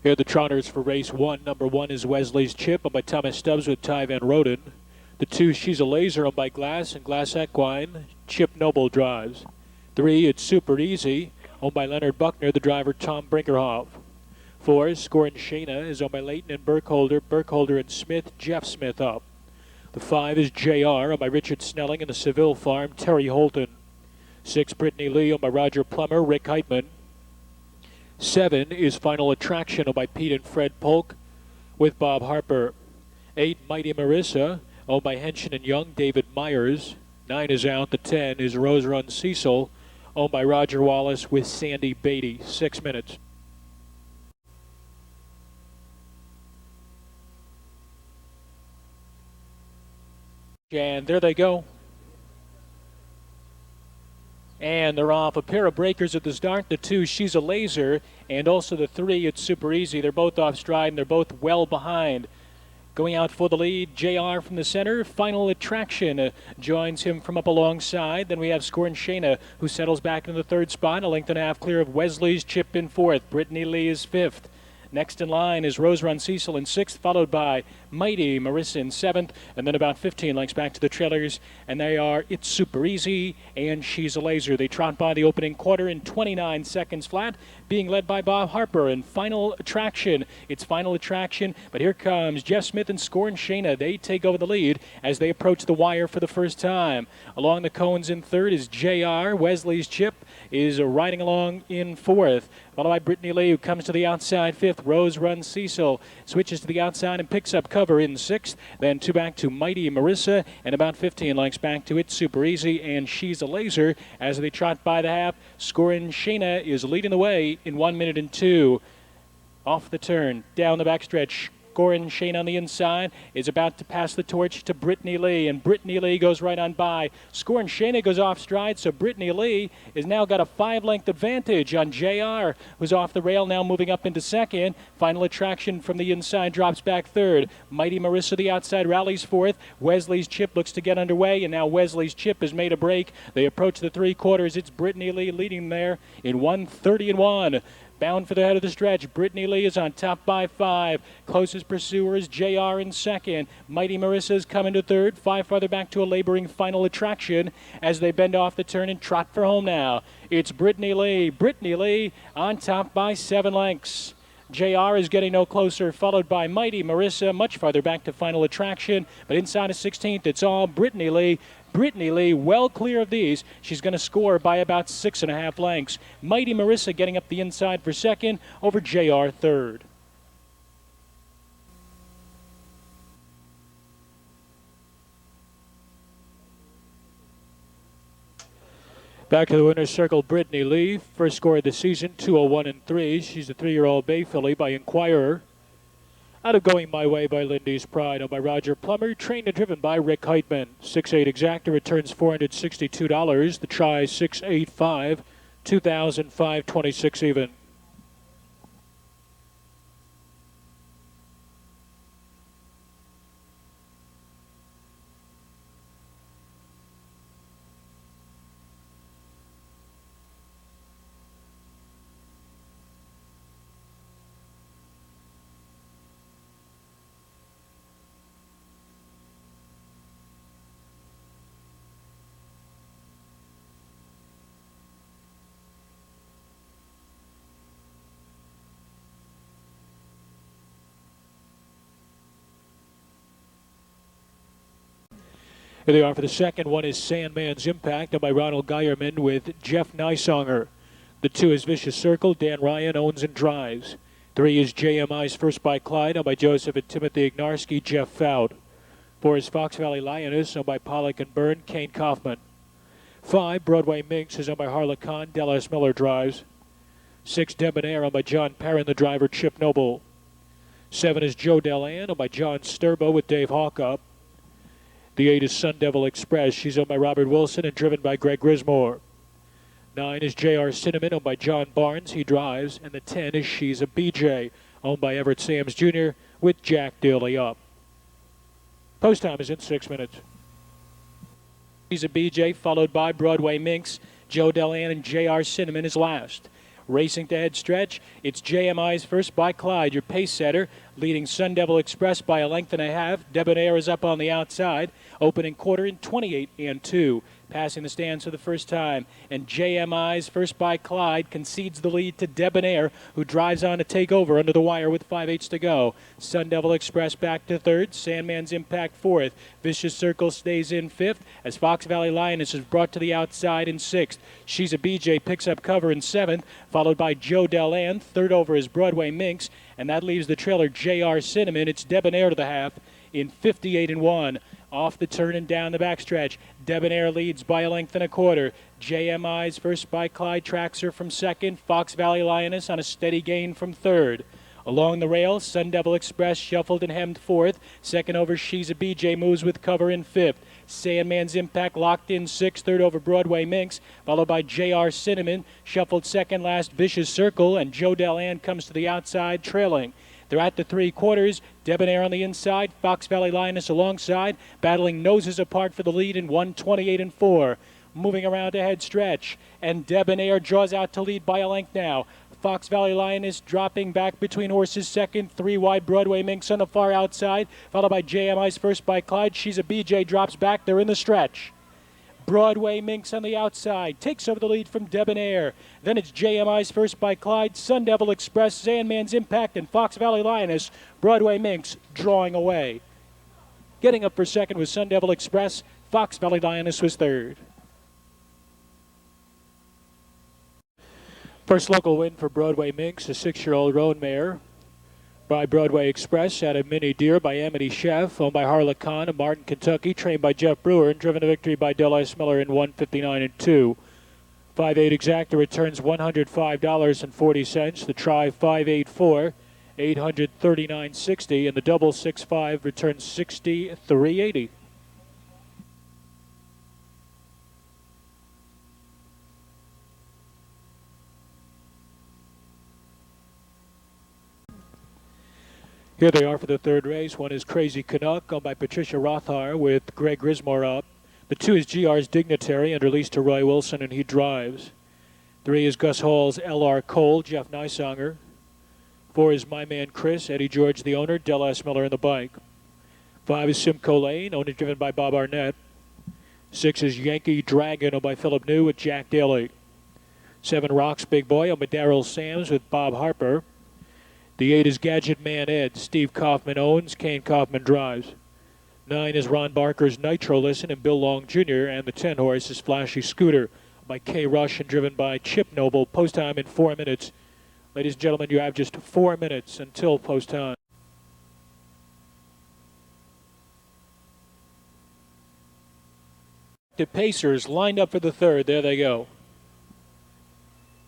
Here are the trotters for race 1. Number 1 is Wesley's Chip, owned by Thomas Stubbs with Ty Van Roden. The 2, She's a Laser, owned by Glass and Glass Equine. Chip Noble drives. 3, It's Super Easy, owned by Leonard Buckner, the driver Tom Brinkerhoff. 4, Scorin' Shayna is owned by Leighton and Burkholder and Smith, Jeff Smith up. The 5 is JR, owned by Richard Snelling and the Seville Farm, Terry Holton. 6, Brittany Lee, owned by Roger Plummer, Rick Heitman. 7 is Final Attraction, owned by Pete and Fred Polk with Bob Harper. 8, Mighty Marissa, owned by Henshin and Young, David Myers. 9 is out. The 10 is Rose Run Cecil, owned by Roger Wallace with Sandy Beatty. 6 minutes. And there they go. And they're off. A pair of breakers at the start. The 2, She's a Laser, and also the 3, It's Super Easy. They're both off stride, and they're both well behind. Going out for the lead, JR from the center. Final Attraction joins him from up alongside. Then we have Scorin' Shayna, who settles back into the 3rd spot, a length and a half clear of Wesley's Chip in 4th. Brittany Lee is 5th. Next in line is Rose Run Cecil in 6th, followed by Mighty Marissa in 7th, and then about 15 lengths back to the trailers, and they are It's Super Easy and She's a Laser. They trot by the opening quarter in 29 seconds flat, being led by Bob Harper. And Final Attraction, it's Final Attraction, but here comes Jeff Smith and Scorin' Shayna. They take over the lead as they approach the wire for the first time. Along the cones in 3rd is JR. Wesley's Chip is riding along in 4th, followed by Brittany Lee, who comes to the outside 5th. Rose Run Cecil switches to the outside and picks up cover in 6th. Then 2 back to Mighty Marissa, and about 15 lengths back to It's Super Easy and She's a Laser as they trot by the half. Scorin' Shayna is leading the way in 1 minute and 2. Off the turn, down the backstretch. Scorin' Shayna on the inside is about to pass the torch to Brittany Lee, and Brittany Lee goes right on by. Scorin' Shayna goes off stride, so Brittany Lee has now got a 5-length advantage on JR, who's off the rail, now moving up into 2nd. Final Attraction from the inside drops back 3rd. Mighty Marissa, the outside, rallies 4th. Wesley's Chip looks to get underway, and now Wesley's Chip has made a break. They approach the 3/4. It's Brittany Lee leading there in 1:30-1. Bound for the head of the stretch. Brittany Lee is on top by 5. Closest pursuer is JR in 2nd. Mighty Marissa is coming to 3rd. 5 farther back to a laboring Final Attraction as they bend off the turn and trot for home now. It's Brittany Lee. Brittany Lee on top by 7 lengths. JR is getting no closer, followed by Mighty Marissa, much farther back to Final Attraction. But inside of 16th, it's all Brittany Lee. Brittany Lee well clear of these. She's going to score by about 6.5 lengths. Mighty Marissa getting up the inside for 2nd over JR 3rd. Back to the winner's circle, Brittany Lee. First score of the season, 2:01.3. She's a 3-year-old bay filly by Inquirer. Out of Going My Way by Lindy's Pride, owned by Roger Plummer, trained and driven by Rick Heitman. 6'8" exacta returns $462. The try 6.85, 2,526 even. Here they are for the second. One is Sandman's Impact, owned by Ronald Geierman with Jeff Nysonger. The 2 is Vicious Circle. Dan Ryan owns and drives. 3 is JMI's First by Clyde, owned by Joseph and Timothy Ignarski, Jeff Fout. 4 is Fox Valley Lioness, owned by Pollock and Byrne, Kane Kaufman. 5, Broadway Minx, is owned by Harla Khan, Dallas Miller drives. 6, Debonair, owned by John Perrin, the driver, Chip Noble. 7 is Joe Delan, owned by John Sturbo with Dave Hawkup. The 8 is Sun Devil Express. She's owned by Robert Wilson and driven by Greg Grismore. 9 is J.R. Cinnamon, owned by John Barnes. He drives. And the 10 is She's a BJ, owned by Everett Sams Jr. with Jack Daly up. Post time is in 6 minutes. She's a BJ, followed by Broadway Minx. Joe Delan and J.R. Cinnamon is last. Racing to head stretch, it's JMI's First by Clyde, your pace setter, leading Sun Devil Express by a length and a half. Debonair is up on the outside, opening quarter in 28 and 2. Passing the stands for the first time, and JMI's First by Clyde concedes the lead to Debonair, who drives on to take over under the wire with 5/8 to go. Sun Devil Express back to third, Sandman's Impact fourth. Vicious Circle stays in fifth as Fox Valley Lioness is brought to the outside in sixth. She's a BJ picks up cover in seventh, followed by Joe Deland. Third over is Broadway Minx, and that leaves the trailer JR Cinnamon. It's Debonair to the half in 58 and 1. Off the turn and down the backstretch, Debonair leads by a length and a quarter. JMI's First by Clyde tracks her from second. Fox Valley Lioness on a steady gain from third. Along the rail, Sun Devil Express shuffled and hemmed fourth. Second over, She's a BJ moves with cover in fifth. Sandman's Impact locked in sixth. Third over, Broadway Minx, followed by JR Cinnamon. Shuffled second last, Vicious Circle, and Joe Deland comes to the outside, trailing. They're at the three quarters. Debonair on the inside, Fox Valley Lioness alongside, battling noses apart for the lead in 1:28 and 4. Moving around to head stretch, and Debonair draws out to lead by a length now. Fox Valley Lioness dropping back between horses second, three wide. Broadway Minx on the far outside, followed by JMI's First by Clyde. She's a BJ drops back. They're in the stretch. Broadway Minx on the outside takes over the lead from Debonair. Then it's JMI's First by Clyde, Sun Devil Express, Sandman's Impact, and Fox Valley Lioness. Broadway Minx drawing away. Getting up for second was Sun Devil Express. Fox Valley Lioness was third. First local win for Broadway Minx, a 6-year-old roan mare by Broadway Express out of Mini Deer by Amity Chef, owned by Harla Khan of Martin, Kentucky, trained by Jeff Brewer, and driven to victory by Del S. Miller in 1:59 and 2. 5/8 exacta returns $105.40. The try 5/8-4, $839.60, and the double 6/5 returns $63.80. Here they are for the third race. One is Crazy Canuck, owned by Patricia Rothar, with Greg Grismore up. The two is GR's Dignitary, under lease to Roy Wilson, and he drives. 3 is Gus Hall's L.R. Cole, Jeff Nysonger. 4 is My Man Chris, Eddie George, the owner, Del S. Miller in the bike. 5 is Simcoe Lane, owned and driven by Bob Arnett. 6 is Yankee Dragon, owned by Philip New, with Jack Daly. 7, Rocks Big Boy, owned by Darrell Sams, with Bob Harper. The 8 is Gadget Man Ed, Steve Kaufman owns, Kane Kaufman drives. 9 is Ron Barker's Nitro Listen and Bill Long Jr., and the 10 horse is Flashy Scooter by K. Rush and driven by Chip Noble. Post time in 4 minutes. Ladies and gentlemen, you have just 4 minutes until post time. The Pacers lined up for the third. There they go.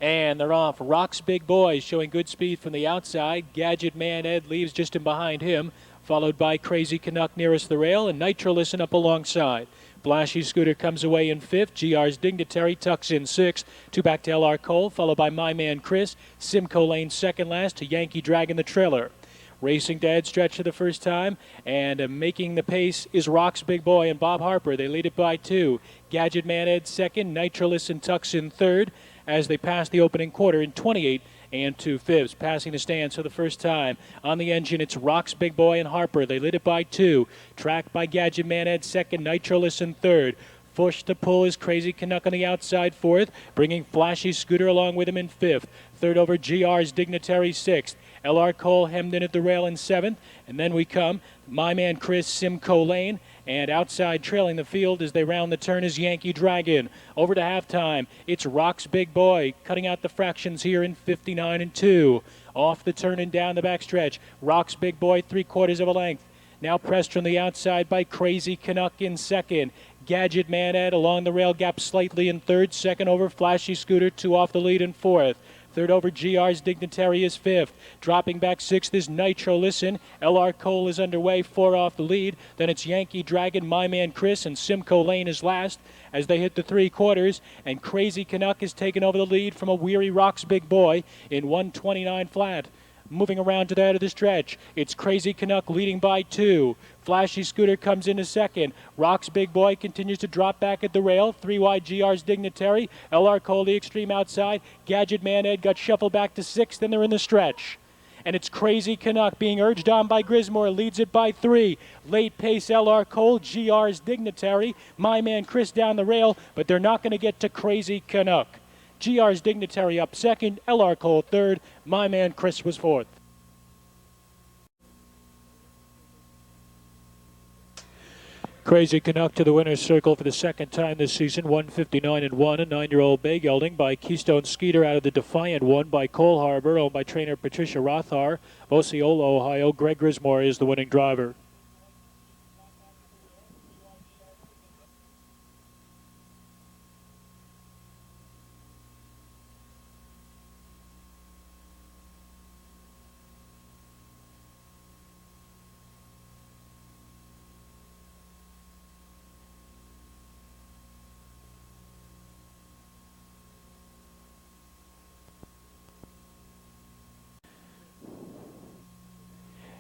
And they're off. Rocks Big Boy showing good speed from the outside. Gadget Man Ed leaves just in behind him, followed by Crazy Canuck nearest the rail, and Nitro Listen up alongside. Flashy Scooter comes away in fifth. GR's Dignitary tucks in sixth. 2 back to L.R. Cole, followed by My Man Chris. Simcoe Lane second last to Yankee Dragon the trailer. Racing to head stretch for the first time, and making the pace is Rocks Big Boy and Bob Harper. They lead it by 2. Gadget Man Ed second. Nitro Listen tucks in third as they pass the opening quarter in 28 and 2/5. Passing the stands for the first time. On the engine, it's Rocks Big Boy and Harper. They lead it by 2. Tracked by Gadget Man Ed second. Nitro Listen third. Push to pull is Crazy Canuck on the outside fourth, bringing Flashy Scooter along with him in fifth. Third over, GR's Dignitary sixth. L.R. Cole hemmed in at the rail in seventh. And then we come, My Man Chris, Simcoe Lane. And outside trailing the field as they round the turn is Yankee Dragon. Over to halftime, it's Rocks Big Boy cutting out the fractions here in 59 and 2. Off the turn and down the backstretch, Rocks Big Boy 3/4 of a length. Now pressed from the outside by Crazy Canuck in second. Gadget Man Ed along the rail gap slightly in third. Second over, Flashy Scooter, 2 off the lead in fourth. Third over, GR's Dignitary is fifth. Dropping back sixth is Nitro Listen. L.R. Cole is underway, 4 off the lead. Then it's Yankee Dragon, My Man Chris, and Simcoe Lane is last as they hit the 3/4. And Crazy Canuck is taken over the lead from a weary Rocks Big Boy in 1:29 flat. moving around to the head of the stretch. It's Crazy Canuck leading by 2. Flashy Scooter comes into second. Rock's Big Boy continues to drop back at the rail. 3 wide GR's Dignitary. LR Cole the extreme outside. Gadget Man Ed got shuffled back to 6th, and they're in the stretch. And it's Crazy Canuck being urged on by Grismore, leads it by 3. Late pace LR Cole, GR's Dignitary. My man Chris down the rail, but they're not going to get to Crazy Canuck. GR's Dignitary up second, LR Cole third, my man Chris was fourth. Crazy Canuck to the winner's circle for the second time this season, 159-1, a 9-year-old bay gelding by Keystone Skeeter out of the Defiant One by Cole Harbor, owned by trainer Patricia Rothar, Osceola, Ohio. Greg Grismore is the winning driver.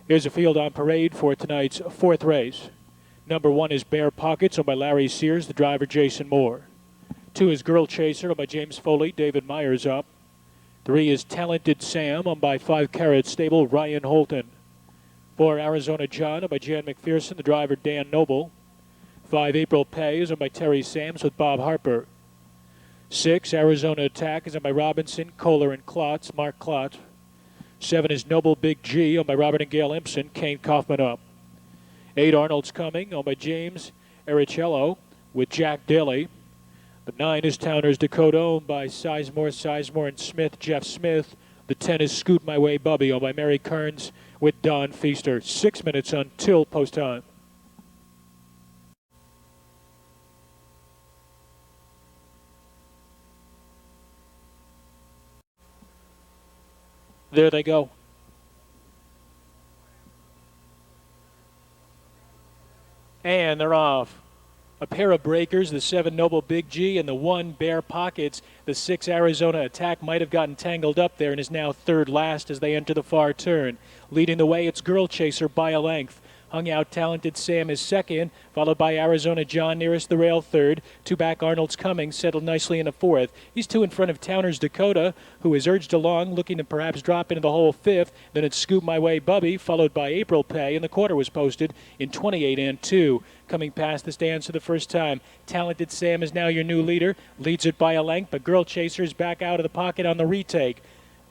Here's a field on parade for tonight's fourth race. Number 1 is Bear Pockets, owned by Larry Sears, the driver Jason Moore. 2 is Girl Chaser, owned by James Foley, David Myers up. 3 is Talented Sam, owned by 5 Carat Stable, Ryan Holton. 4 Arizona John, owned by Jan McPherson, the driver Dan Noble. 5 April Pay is owned by Terry Sams with Bob Harper. 6 Arizona Attack is owned by Robinson, Kohler, and Klotz, Mark Klotz. 7 is Noble Big G, owned by Robert and Gail Impson, Kane Kaufman up. 8 Arnold's Coming, owned by James Ericello with Jack Daly. The 9 is Towner's Dakota, owned by Sizemore, and Smith, Jeff Smith. The 10 is Scoot My Way Bubby, owned by Mary Kearns with Don Feaster. 6 minutes until post time. There they go. And they're off. A pair of breakers, the 7 Noble Big G and the 1 Bear Pockets. The 6 Arizona Attack might have gotten tangled up there and is now third last as they enter the far turn. Leading the way, it's Girl Chaser by a length. Hung out Talented Sam is second, followed by Arizona John nearest the rail third. 2 back Arnold's Coming, settled nicely in a fourth. He's 2 in front of Towner's Dakota, who is urged along, looking to perhaps drop into the hole fifth. Then it's Scoop My Way Bubby, followed by April Pay, and the quarter was posted in 28-2. Coming past the stands for the first time, Talented Sam is now your new leader, leads it by a length, but Girl Chaser is back out of the pocket on the retake.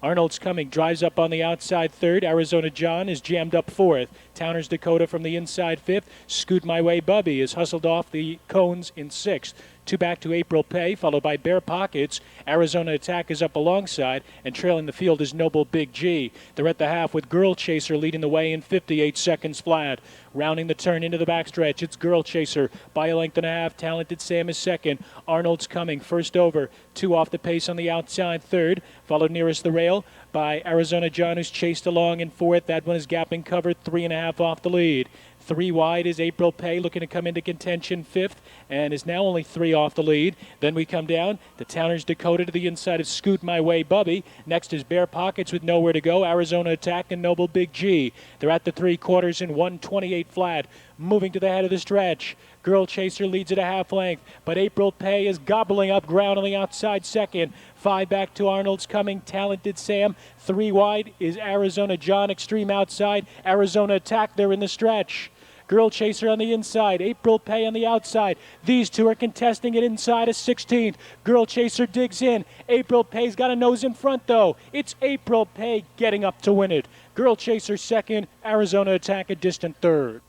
Arnold's Coming drives up on the outside third. Arizona John is jammed up fourth. Towner's Dakota from the inside fifth. Scoot My Way Bubby is hustled off the cones in sixth. 2 back to April Pay, followed by Bear Pockets. Arizona Attack is up alongside, and trailing the field is Noble Big G. They're at the half with Girl Chaser leading the way in 58 seconds flat. Rounding the turn into the backstretch, it's Girl Chaser by a length and a half. Talented Sam is second. Arnold's Coming first over. 2 off the pace on the outside third, followed nearest the rail by Arizona John, who's chased along in fourth. That one is gapping covered, 3.5 off the lead. 3 wide is April Pay, looking to come into contention fifth, and is now only 3 off the lead. Then we come down to Towner's Dakota to the inside of Scoot My Way Bubby. Next is Bear Pockets with nowhere to go. Arizona Attack and Noble Big G. They're at the 3/4 in 1:28 flat. Moving to the head of the stretch. Girl Chaser leads at a half length, but April Pay is gobbling up ground on the outside second. 5 back to Arnold's Coming, Talented Sam. 3 wide is Arizona John, extreme outside. Arizona Attack there in the stretch. Girl Chaser on the inside, April Pay on the outside. These two are contesting it inside a 16th. Girl Chaser digs in. April Pay's got a nose in front though. It's April Pay getting up to win it. Girl Chaser second, Arizona Attack a distant third.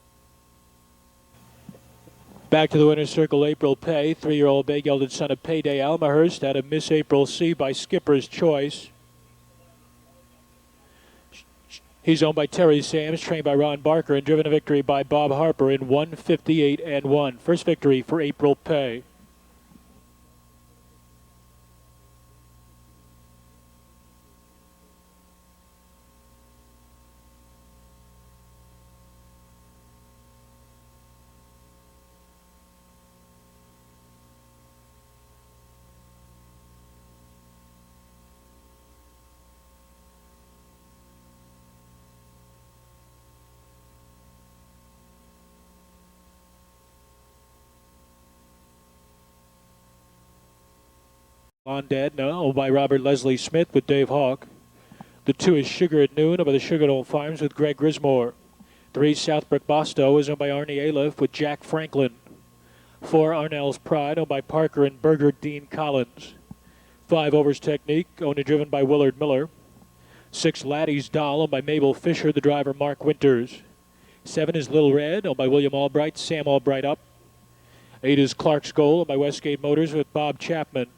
Back to the winner's circle, April Pay, 3-year-old bay gelded son of Payday Almahurst out of Miss April C by Skipper's Choice. He's owned by Terry Sams, trained by Ron Barker, and driven to victory by Bob Harper in 1:58-1. First victory for April Pay. On Dead now, owned by Robert Leslie Smith with Dave Hawk. The 2 is Sugar at Noon, owned by the Sugar Knoll Farms with Greg Grismore. 3, Southbrook Bosto, is owned by Arnie Aliff with Jack Franklin. 4, Arnell's Pride, owned by Parker and Berger Dean Collins. 5, Overs Technique, owned and driven by Willard Miller. 6, Laddie's Doll, owned by Mabel Fisher, the driver Mark Winters. 7 is Little Red, owned by William Albright, Sam Albright up. 8 is Clark's Goal, owned by Westgate Motors with Bob Chapman.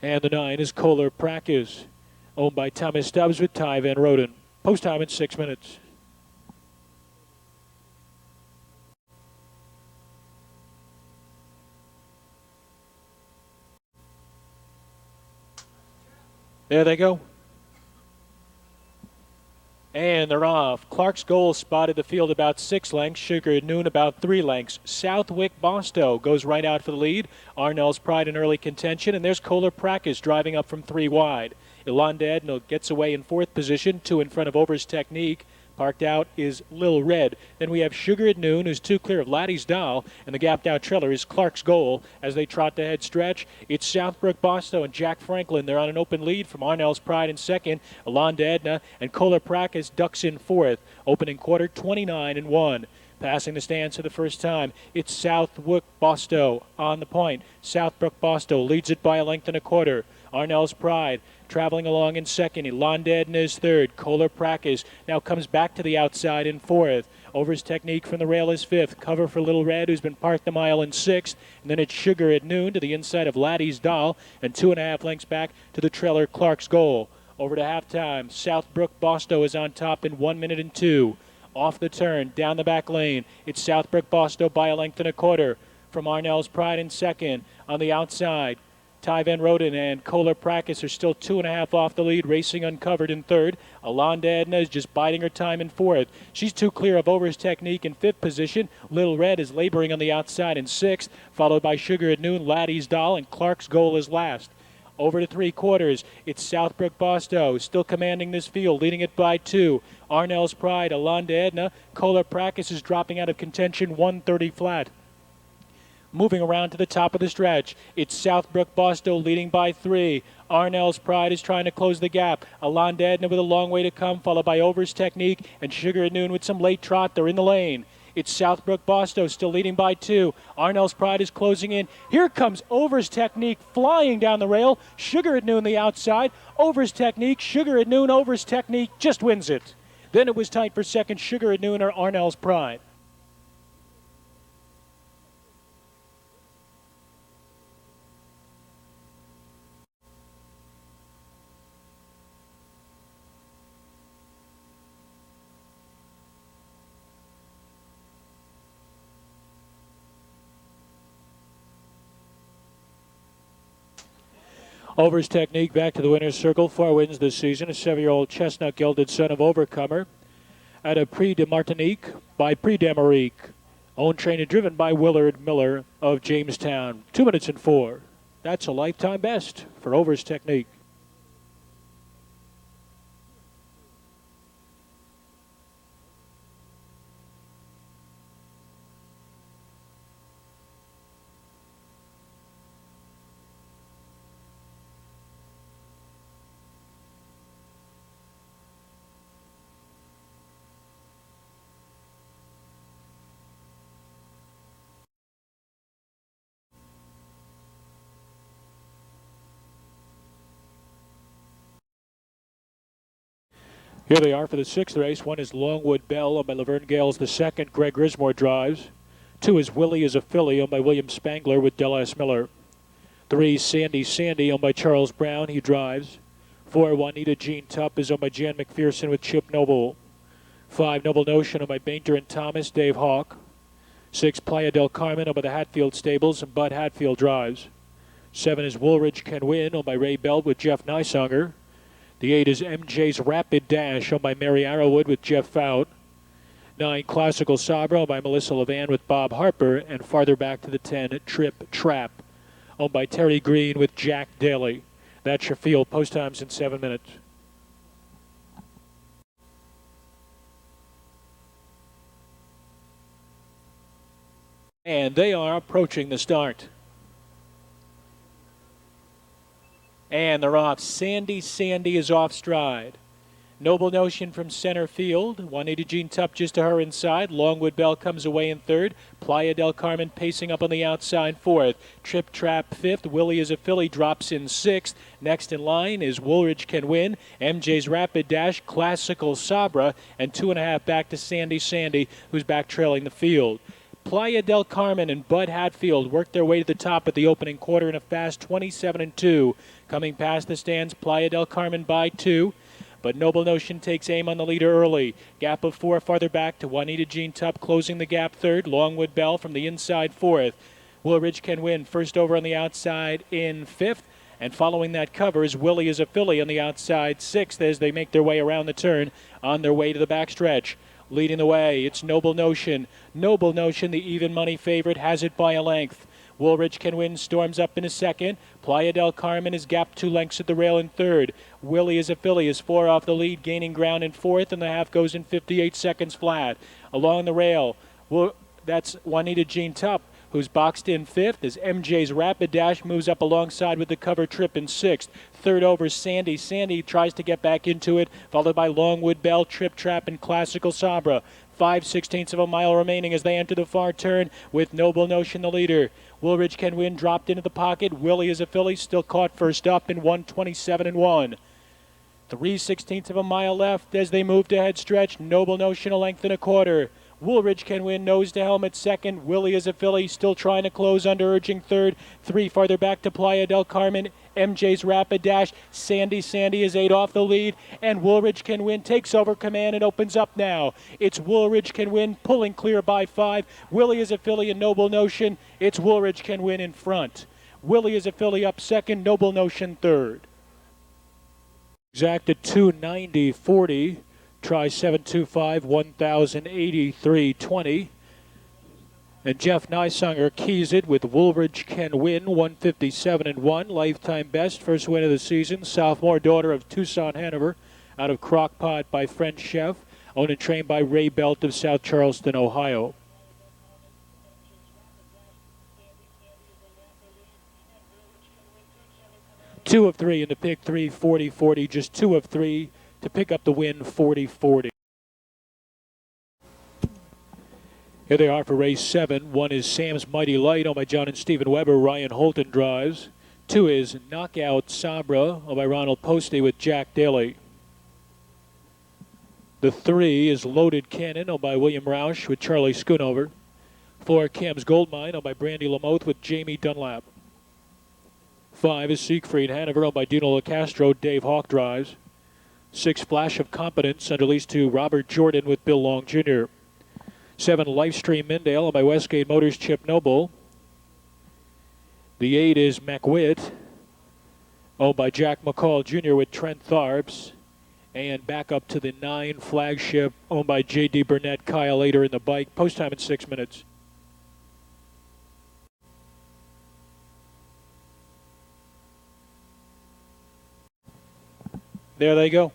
And the 9 is Kohler Practice, owned by Thomas Stubbs with Ty Van Roden. Post time in 6 minutes. There they go. And they're off. Clark's Goal spotted the field about 6 lengths. Sugar at Noon about 3 lengths. Southwick Bosto goes right out for the lead. Arnell's Pride in early contention. And there's Kohler Practice driving up from 3 wide. Yolanda Edna gets away in 4th position, 2 in front of Overs Technique. Parked out is Lil Red. Then we have Sugar at Noon, who's 2 clear of Laddie's Doll, and the gapped out trailer is Clark's Goal. As they trot the head stretch, it's Southbrook Bosto and Jack Franklin. They're on an open lead from Arnell's Pride in 2nd, Yolanda Edna, and Kohler Practice ducks in 4th. Opening quarter, 29-1. Passing the stands for the first time, it's Southwick Bosto on the point. Southbrook Bosto leads it by a length and a quarter. Arnell's Pride traveling along in 2nd. Yolanda Edna is 3rd. Kohler Practice now comes back to the outside in 4th. Overs Technique from the rail is 5th. Cover for Little Red, who's been parked a mile in 6th. And then it's Sugar at Noon to the inside of Laddie's Doll, and 2.5 lengths back to the trailer Clark's Goal. Over to halftime, Southbrook Bosto is on top in 1 minute and 2. Off the turn, down the back lane, it's Southbrook Bosto by a length and a quarter. From Arnell's Pride in 2nd. On the outside, Ty Van Roden and Kohler Practice are still 2.5 off the lead, racing uncovered in 3rd. Yolanda Edna is just biding her time in 4th. She's 2 clear of Overs Technique in 5th position. Little Red is laboring on the outside in 6th, followed by Sugar at Noon, Laddie's Doll, and Clark's Goal is last. Over to 3/4, it's Southbrook Bosto, still commanding this field, leading it by 2. Arnell's Pride, Yolanda Edna. Kohler Practice is dropping out of contention, 130 flat. Moving around to the top of the stretch, it's Southbrook Bosto leading by 3. Arnell's Pride is trying to close the gap. Yolanda Edna with a long way to come, followed by Overs Technique and Sugar at Noon with some late trot. They're in the lane. It's Southbrook Bosto still leading by 2. Arnell's Pride is closing in. Here comes Overs Technique flying down the rail. Sugar at Noon the outside. Overs Technique, Sugar at Noon, Overs Technique just wins it. Then it was tight for second, Sugar at Noon or Arnell's Pride. Overs Technique back to the winner's circle. 4 wins this season. A 7-year-old chestnut gelded son of Overcomer at a Prix de Martinique by Prix d'Amérique. Owned, trained, and driven by Willard Miller of Jamestown. 2 minutes and 4. That's a lifetime best for Overs Technique. Here they are for the 6th race. 1 is Longwood Bell, owned by Laverne Gales. The 2nd, Greg Grismore drives. 2 is Willie is a Filly, owned by William Spangler with Delas Miller. 3, Sandy, owned by Charles Brown. He drives. 4, Juanita Jean Tupp is owned by Jan McPherson with Chip Noble. 5, Noble Notion, owned by Bainter and Thomas, Dave Hawk. 6, Playa del Carmen, owned by the Hatfield Stables, and Bud Hatfield drives. 7 is Woolridge Can Win, owned by Ray Belt with Jeff Nysonger. The 8 is MJ's Rapid Dash, owned by Mary Arrowwood with Jeff Fout. 9, Classical Sabra, owned by Melissa Levan with Bob Harper. And farther back to the 10, Trip Trap, owned by Terry Green with Jack Daly. That's your field. Post times in 7 minutes. And they are approaching the start. And they're off. Sandy is off stride. Noble Notion from center field. Juanita Jean Tupp just to her inside. Longwood Bell comes away in third. Playa del Carmen pacing up on the outside fourth. Trip Trap fifth. Willie is a Philly drops in sixth. Next in line is Woolridge Can Win. MJ's Rapid Dash. Classical Sabra. And 2.5 back to Sandy, who's back trailing the field. Playa del Carmen and Bud Hatfield worked their way to the top at the opening quarter in a fast 27-2. Coming past the stands, Playa del Carmen by 2. But Noble Notion takes aim on the leader early. Gap of 4 farther back to Juanita Jean Tupp closing the gap third. Longwood Bell from the inside fourth. Woolridge Can Win first over on the outside in fifth. And following that cover is Willie is a Philly on the outside sixth as they make their way around the turn on their way to the backstretch. Leading the way, it's Noble Notion. Noble Notion, the even money favorite, has it by a length. Woolridge Can Win storms up in a second. Playa del Carmen is gapped 2 lengths at the rail in third. Willie is a Philly is 4 off the lead, gaining ground in fourth, and the half goes in 58 seconds flat. Along the rail, that's Juanita Jean Tupp, who's boxed in fifth as MJ's Rapid Dash moves up alongside with the cover trip in sixth. Third over Sandy. Sandy tries to get back into it, followed by Longwood Bell, Trip Trap, and Classical Sabra. 5/16 of a mile remaining as they enter the far turn with Noble Notion the leader. Woolridge Can Win dropped into the pocket. Willie is a Philly, still caught first up in 1:27-1. 3/16 of a mile left as they move to head stretch. Noble Notion a length and a quarter. Woolridge Can Win nose to helmet second. Willie is a Philly, still trying to close under urging third. 3 farther back to Playa del Carmen. MJ's Rapid Dash. Sandy is 8 off the lead. And Woolridge Can Win takes over command and opens up now. It's Woolridge Can Win pulling clear by 5. Willie is a Philly and Noble Notion. It's Woolridge Can Win in front. Willie is a Philly up second. Noble Notion third. Exact at 2:90.40. Try 725, 1083.20. And Jeff Nysanger keys it with Woolridge Can Win, 157-1. Lifetime best, first win of the season. Sophomore daughter of Tucson, Hanover, out of Crockpot by French Chef. Owned and trained by Ray Belt of South Charleston, Ohio. Two of three in the pick three, 40-40. Just 2 of 3 to pick up the win, 40-40. Here they are for race 7. 1 is Sam's Mighty Light, owned by John and Stephen Weber. Ryan Holton drives. 2 is Knockout Sabra, owned by Ronald Posty with Jack Daly. The 3 is Loaded Cannon, owned by William Roush with Charlie Schoonover. 4, Cam's Goldmine, owned by Brandy Lamoth with Jamie Dunlap. 5 is Siegfried Hanover, owned by Dino LaCastro. Dave Hawk drives. 6, Flash of Competence, under lease to Robert Jordan with Bill Long Jr. 7, Lifestream Mindale, owned by Westgate Motors, Chip Noble. The 8 is McWitt, owned by Jack McCall Jr. with Trent Tharbs. And back up to the 9, Flagship, owned by J.D. Burnett, Kyle later in the bike. Post time in 6 minutes. There they go.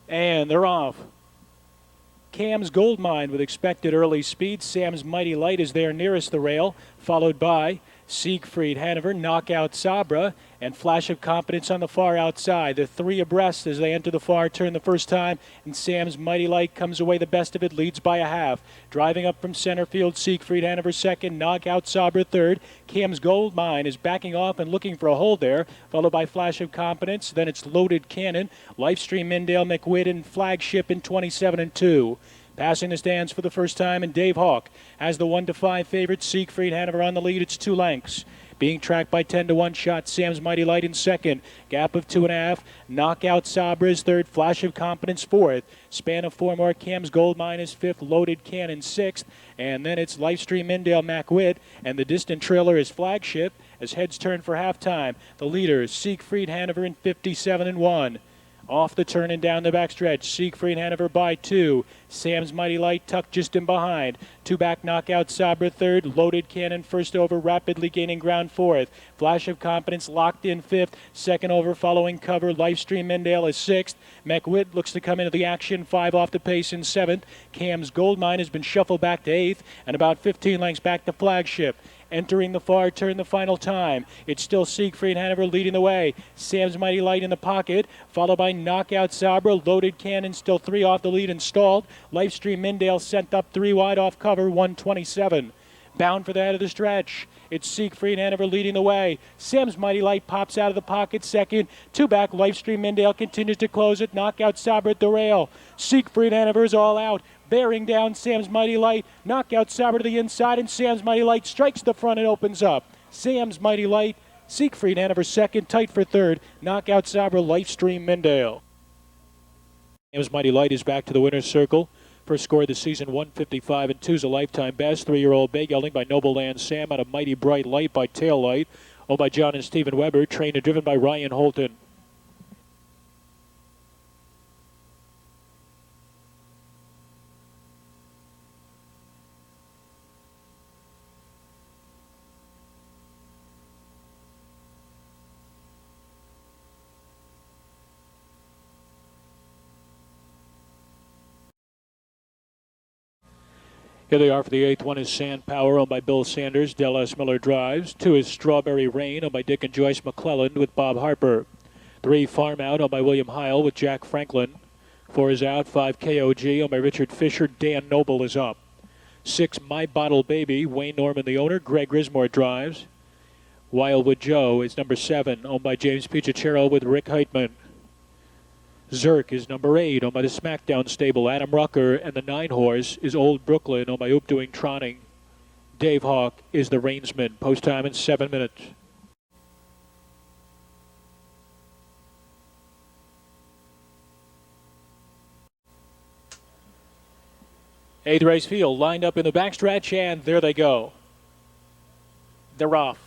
And they're off. Cam's Goldmine with expected early speed. Sam's Mighty Light is there nearest the rail, followed by Siegfried Hanover, Knockout Sabra, and Flash of Competence on the far outside. They're 3 abreast as they enter the far turn the first time, and Sam's Mighty Light comes away the best of it, leads by a half. Driving up from center field, Siegfried Hanover second, Knockout Sabra third. Cam's Goldmine is backing off and looking for a hold there, followed by Flash of Competence. Then it's Loaded Cannon, Lifestream Mindale, McWitt, and Flagship in 27-2. Passing the stands for the first time, and Dave Hawk has the 1-5 favorite. Siegfried Hanover on the lead. It's 2 lengths. Being tracked by 10-1 shot. Sam's Mighty Light in second. Gap of 2.5. Knockout Sabra is third. Flash of Competence fourth. Span of 4 more. Cam's Goldmine is fifth. Loaded Cannon sixth. And then it's Lifestream Mindale, McWitt. And the distant trailer is Flagship as heads turn for halftime. The leader is Siegfried Hanover in 57-1. Off the turn and down the backstretch. Siegfried Hanover by 2. Sam's Mighty Light tucked just in behind. 2 back, Knockout Sabra third. Loaded Cannon first over, rapidly gaining ground fourth. Flash of Competence locked in fifth. Second over, following cover. Lifestream Mindale is sixth. McWitt looks to come into the action. 5 off the pace in seventh. Cam's Goldmine has been shuffled back to eighth, and about 15 lengths back to Flagship. Entering the far turn the final time. It's still Siegfried Hanover leading the way. Sam's Mighty Light in the pocket, followed by Knockout Sabra. Loaded Cannon still 3 off the lead and stalled. Lifestream Mindale sent up 3 wide off cover, 127. Bound for the head of the stretch. It's Siegfried Hanover leading the way. Sam's Mighty Light pops out of the pocket second. 2 back, Lifestream Mindale continues to close it. Knockout Sabra at the rail. Siegfried Hanover is all out. Bearing down Sam's Mighty Light. Knockout Sabra to the inside, and Sam's Mighty Light strikes the front and opens up. Sam's Mighty Light, Siegfried Hanover second, tight for third. Knockout Sabra, Lifestream Mindale. Sam's Mighty Light is back to the winner's circle. First score of the season, 155 and 2's a lifetime best. 3-year-old bay gelding by Noble Land Sam out of Mighty Bright Light by Tail Light. Owned by John and Stephen Weber. Trained and driven by Ryan Holton. Here they are for the 8th. 1 is Sand Power, owned by Bill Sanders. Del S. Miller drives. 2 is Strawberry Rain, owned by Dick and Joyce McClellan with Bob Harper. 3, Farm Out, owned by William Heil with Jack Franklin. 4 is out. 5, KOG, owned by Richard Fisher. Dan Noble is up. 6, My Bottle Baby, Wayne Norman the owner. Greg Rismore drives. Wildwood Joe is number 7, owned by James Pichachero with Rick Heitman. Zerk is number 8, owned by the SmackDown stable. Adam Rucker, and the 9 horse is Old Brooklyn, owned by Oop Doing Trotting. Dave Hawk is the reinsman. Post time in 7 minutes. Eighth race field lined up in the backstretch, and there they go. They're off.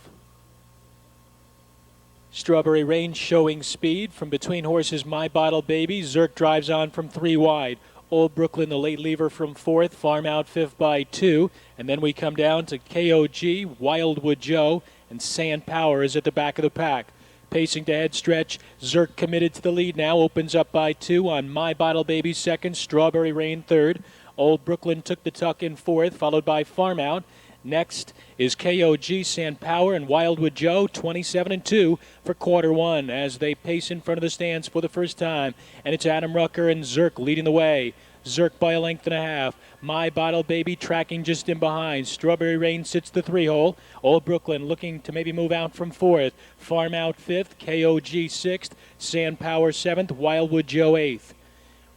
Strawberry Rain showing speed from between horses. My Bottle Baby. Zerk drives on from 3 wide. Old Brooklyn, the late lever, from 4th. Farm Out 5th by 2. And then we come down to KOG, Wildwood Joe, and Sand Power is at the back of the pack. Pacing to head stretch. Zerk committed to the lead now. Opens up by 2 on My Bottle Baby 2nd. Strawberry Rain 3rd. Old Brooklyn took the tuck in 4th, followed by Farm Out. Next is KOG, Sand Power, and Wildwood Joe, 27 and 2 for quarter 1 as they pace in front of the stands for the first time. And it's Adam Rucker and Zerk leading the way. Zerk by a length and a half. My Bottle Baby tracking just in behind. Strawberry Rain sits the 3-hole. Old Brooklyn looking to maybe move out from 4th. Farm Out 5th. KOG 6th. Sand Power 7th. Wildwood Joe 8th.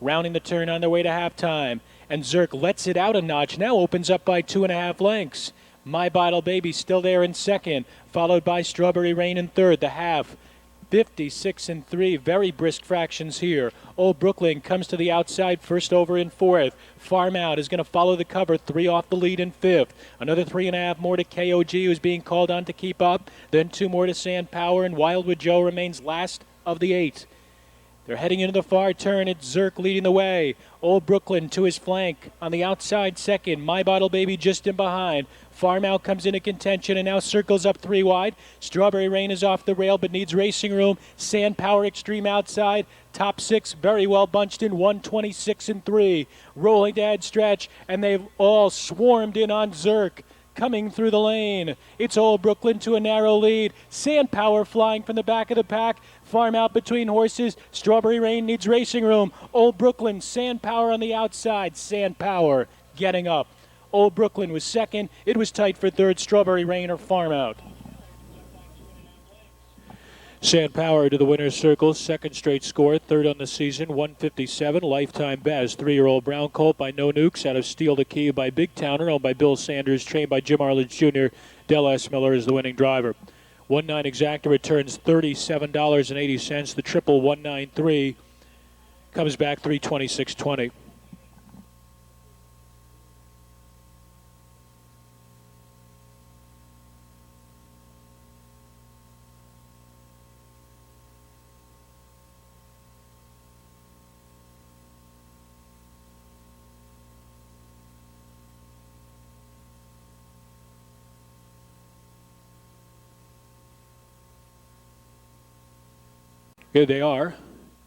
Rounding the turn on their way to halftime. And Zerk lets it out a notch. Now opens up by 2.5 lengths. My Bottle Baby still there in 2nd, followed by Strawberry Rain in 3rd. The half, 56 and 3. Very brisk fractions here. Old Brooklyn comes to the outside, first over in 4th. Farm Out is going to follow the cover, 3 off the lead in 5th. Another 3.5 more to KOG, who's being called on to keep up. Then 2 more to Sand Power, and Wildwood Joe remains last of the 8. They're heading into the far turn. It's Zerk leading the way. Old Brooklyn to his flank. On the outside 2nd. My Bottle Baby just in behind. Farm Out comes into contention and now circles up 3 wide. Strawberry Rain is off the rail but needs racing room. Sand Power extreme outside. Top 6 very well bunched in, 126 and 3. Rolling to head stretch, and they've all swarmed in on Zerk. Coming through the lane. It's Old Brooklyn to a narrow lead. Sand Power flying from the back of the pack. Farm Out between horses. Strawberry Rain needs racing room. Old Brooklyn, Sand Power on the outside. Sand Power getting up. Old Brooklyn was 2nd. It was tight for 3rd. Strawberry Rain or Farm Out. Sand Power to the winner's circle. 2nd straight score. 3rd on the season. 157. Lifetime best. 3-year-old brown colt by No Nukes out of Steal the Key by Big Towner. Owned by Bill Sanders. Trained by Jim Arledge Jr. Del S. Miller is the winning driver. 1-9 exacta returns $37.80. The triple 193 comes back 326.20. Here they are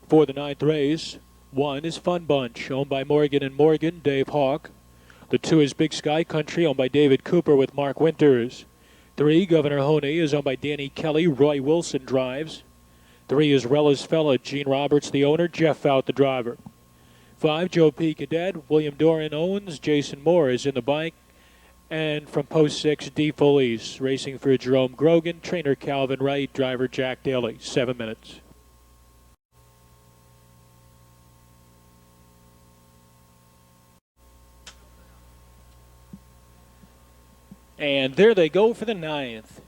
for the 9th race. 1 is Fun Bunch, owned by Morgan and Morgan, Dave Hawk. The 2 is Big Sky Country, owned by David Cooper with Mark Winters. 3, Governor Honey, is owned by Danny Kelly. Roy Wilson drives. 3 is Rella's Fella. Gene Roberts, the owner. Jeff Fout, the driver. 5, Joe P. Cadet. William Doran owns. Jason Moore is in the bike. And from post 6, D. Felice, racing for Jerome Grogan. Trainer Calvin Wright. Driver Jack Daly. 7 minutes. And there they go for the 9th.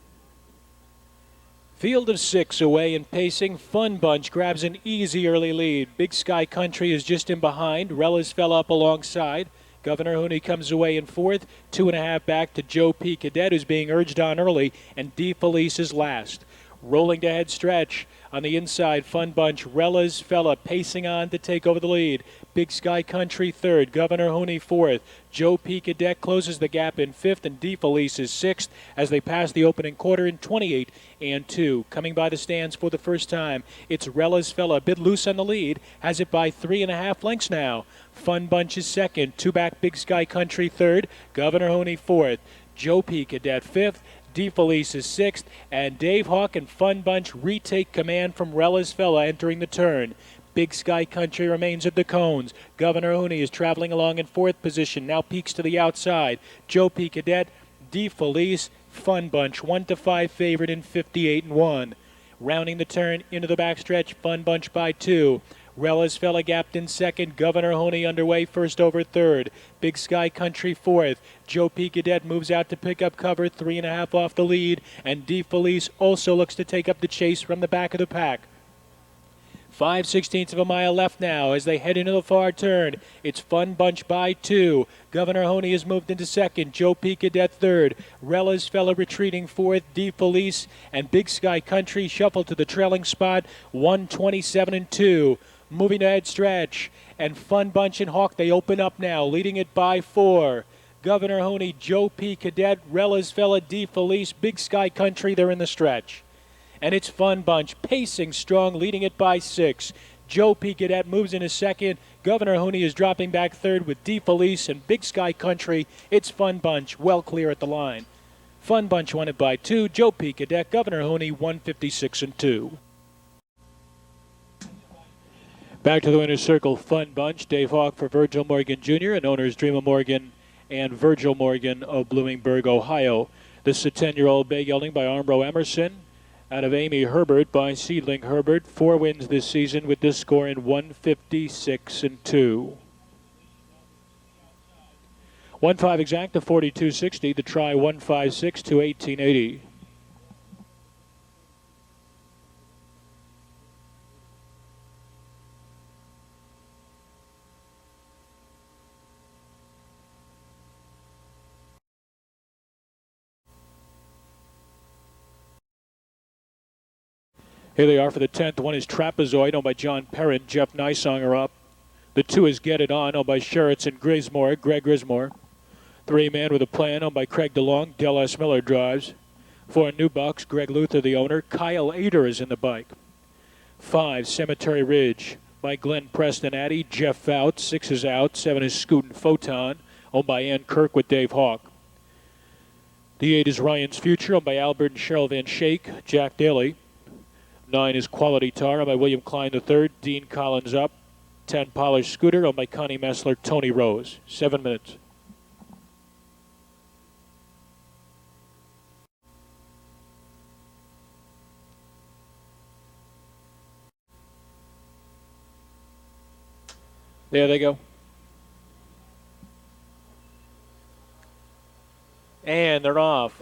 Field of 6 away and pacing. Fun Bunch grabs an easy early lead. Big Sky Country is just in behind. Rella's fell up alongside. Governor Honey comes away in 4th. 2.5 back to Joe P. Cadet, who's being urged on early. And D. Felice is last. Rolling to head stretch. On the inside, Fun Bunch, Rella's Fella pacing on to take over the lead. Big Sky Country 3rd, Governor Honey 4th. Joe P. Cadet closes the gap in 5th, and D. Felice is 6th as they pass the opening quarter in 28 and 2. Coming by the stands for the first time, it's Rella's Fella, a bit loose on the lead, has it by 3.5 lengths now. Fun Bunch is 2nd, 2 back Big Sky Country 3rd, Governor Honey 4th. Joe P. Cadet 5th, D. Felice is 6th, and Dave Hawk and Fun Bunch retake command from Rella's Fella entering the turn. Big Sky Country remains at the cones. Governor Honey is traveling along in 4th position, now peeks to the outside. Joe P. Cadet, D. Felice, Fun Bunch, 1-5 favorite in 58 and 1. Rounding the turn into the backstretch, Fun Bunch by 2. Rella's Fella gapped in 2nd. Governor Honey underway first over 3rd. Big Sky Country 4th. Joe P. Cadet moves out to pick up cover, 3.5 off the lead. And D. Felice also looks to take up the chase from the back of the pack. 5/16 of a mile left now as they head into the far turn. It's Fun Bunch by 2. Governor Honey has moved into 2nd. Joe P. Cadet 3rd. Rella's Fella retreating 4th. D. Felice and Big Sky Country shuffle to the trailing spot, 1:27 and 2. Moving to head stretch, and Fun Bunch and Hawk, they open up now, leading it by 4. Governor Honey, Joe P. Cadet, Rella's Fella, D. Felice, Big Sky Country, they're in the stretch. And it's Fun Bunch, pacing strong, leading it by 6. Joe P. Cadet moves into 2nd. Governor Honey is dropping back 3rd with D. Felice and Big Sky Country. It's Fun Bunch, well clear at the line. Fun Bunch won it by 2. Joe P. Cadet, Governor Honey, 1:56 and 2. Back to the winner's circle, Fun Bunch. Dave Hawk for Virgil Morgan Jr. and owners Dreamer Morgan and Virgil Morgan of Bloomingburg, Ohio. This is a 10-year-old bay gelding by Armbro Emerson. Out of Amy Herbert by Seedling Herbert. 4 wins this season with this score in 1:56 and 2. 1.5 exact to 42.60. The try 1.56 to 18.80. Here they are for the 10th. One is Trapezoid, owned by John Perrin. Jeff Nysonger up. The 2 is Get It On, owned by Sherritts and Grismore. Greg Grismore. 3 Man with a Plan, owned by Craig DeLong. Del S. Miller drives. 4 New Bucks, Greg Luther, the owner. Kyle Ader is in the bike. 5 Cemetery Ridge by Glenn Preston Addy. Jeff Fout. 6 is out. 7 is Scootin' Photon, owned by Ann Kirk with Dave Hawk. The 8 is Ryan's Future, owned by Albert and Cheryl Van Shake. Jack Daly. 9 is Quality Tar, owned by William Klein III. Dean Collins up. 10 Polished Scooter, owned by Connie Messler. Tony Rose. 7 minutes. There they go. And they're off.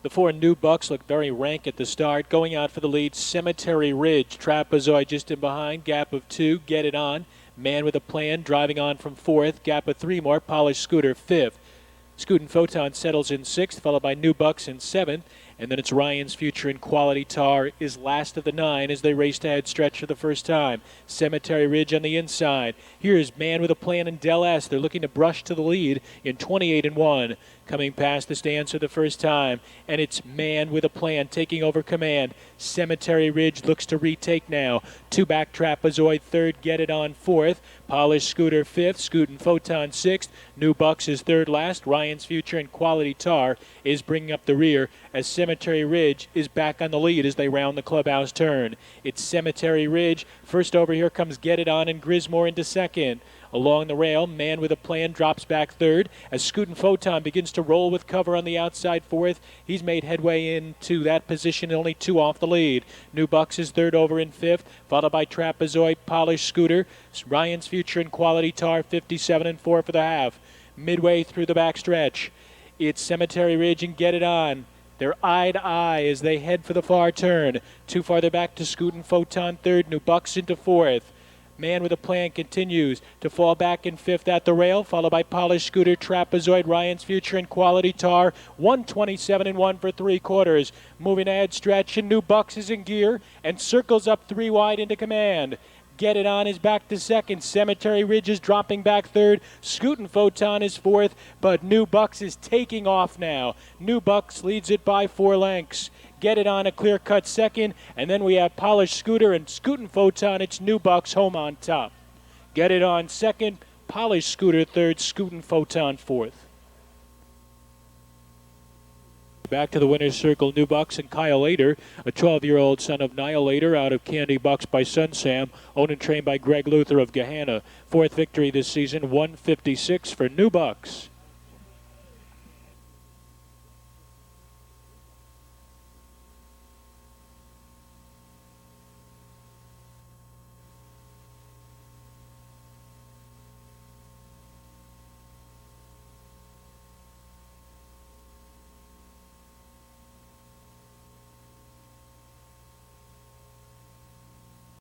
The 4 New Bucks look very rank at the start. Going out for the lead, Cemetery Ridge. Trapezoid just in behind. Gap of 2. Get It On. Man with a Plan driving on from 4th. Gap of 3 more. Polished Scooter 5th. Scootin' Photon settles in 6th, followed by New Bucks in 7th. And then it's Ryan's Future and Quality Tar is last of the 9 as they race to head stretch for the first time. Cemetery Ridge on the inside. Here's Man with a Plan and Del S. They're looking to brush to the lead in 28-1. Coming past the stands for the first time. And it's Man with a Plan taking over command. Cemetery Ridge looks to retake now. 2 back, Trapezoid third, Get It On fourth. Polished Scooter fifth, Scootin' Photon sixth. New Bucks is third last. Ryan's Future and Quality Tar is bringing up the rear as Cemetery Ridge is back on the lead as they round the clubhouse turn. It's Cemetery Ridge. First over here comes Get It On and Grismore into second. Along the rail, Man with a Plan drops back third as Scootin' Photon begins to roll with cover on the outside fourth. He's made headway into that position, only 2 off the lead. New Bucks is third over in fifth, followed by Trapezoid, Polished Scooter, Ryan's Future and Quality Tar, 57-4 for the half. Midway through the backstretch, it's Cemetery Ridge and Get It On. They're eye to eye as they head for the far turn. 2 farther back to Scootin' Photon third, New Bucks into fourth. Man with a Plan continues to fall back in fifth at the rail, followed by Polished Scooter, Trapezoid, Ryan's Future and Quality Tar, 127-1 for 3/4. Moving ahead stretch, and New Bucks is in gear and circles up 3 wide into command. Get It On is back to second. Cemetery Ridge is dropping back third. Scootin' Photon is fourth, but New Bucks is taking off now. New Bucks leads it by 4 lengths. Get It On a clear-cut second, and then we have Polished Scooter and Scootin' Photon. It's New Bucks home on top. Get It On second, Polished Scooter third, Scootin' Photon fourth. Back to the winner's circle, New Bucks and Kyle Lader, a 12-year-old son of Niall Lader out of Candy Bucks by Sun Sam, owned and trained by Greg Luther of Gahanna. 4th victory this season, 156 for New Bucks.